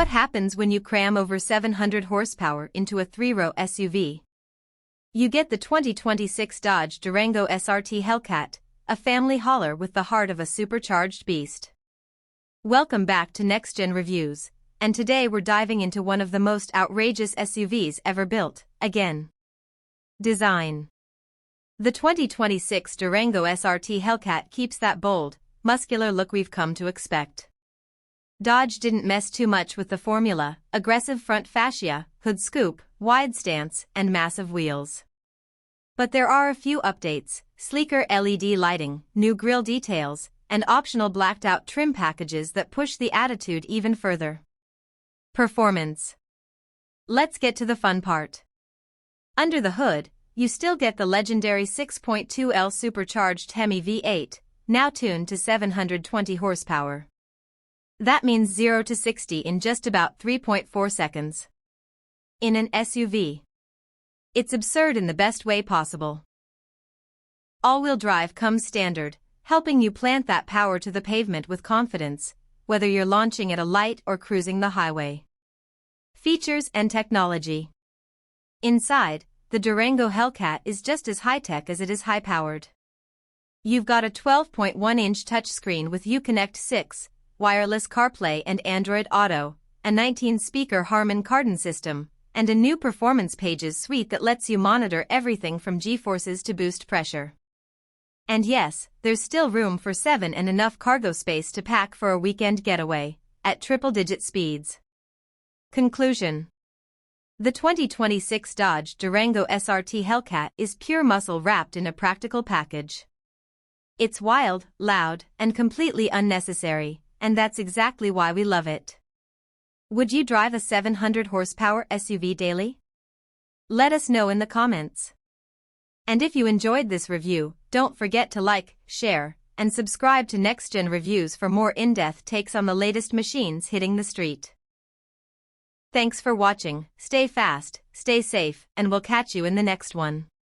What happens when you cram over 700 horsepower into a 3-row SUV? You get the 2026 Dodge Durango SRT Hellcat, a family hauler with the heart of a supercharged beast. Welcome back to Next Gen Reviews, and today we're diving into one of the most outrageous SUVs ever built, again. Design. The 2026 Durango SRT Hellcat keeps that bold, muscular look we've come to expect. Dodge didn't mess too much with the formula: aggressive front fascia, hood scoop, wide stance, and massive wheels. But there are a few updates: sleeker LED lighting, new grille details, and optional blacked-out trim packages that push the attitude even further. Performance. Let's get to the fun part. Under the hood, you still get the legendary 6.2L supercharged Hemi V8, now tuned to 720 horsepower. That means 0 to 60 in just about 3.4 seconds. In an SUV. It's absurd in the best way possible. All-wheel drive comes standard, helping you plant that power to the pavement with confidence, whether you're launching at a light or cruising the highway. Features and technology. Inside, the Durango Hellcat is just as high-tech as it is high-powered. You've got a 12.1-inch touchscreen with Uconnect 6, wireless CarPlay and Android Auto, a 19-speaker Harman Kardon system, and a new Performance Pages suite that lets you monitor everything from G-forces to boost pressure. And yes, there's still room for 7 and enough cargo space to pack for a weekend getaway, at triple-digit speeds. Conclusion. The 2026 Dodge Durango SRT Hellcat is pure muscle wrapped in a practical package. It's wild, loud, and completely unnecessary, and that's exactly why we love it. Would you drive a 700 horsepower SUV daily? Let us know in the comments. And if you enjoyed this review, don't forget to like, share, and subscribe to Next Gen Reviews for more in-depth takes on the latest machines hitting the street. Thanks for watching, stay fast, stay safe, and we'll catch you in the next one.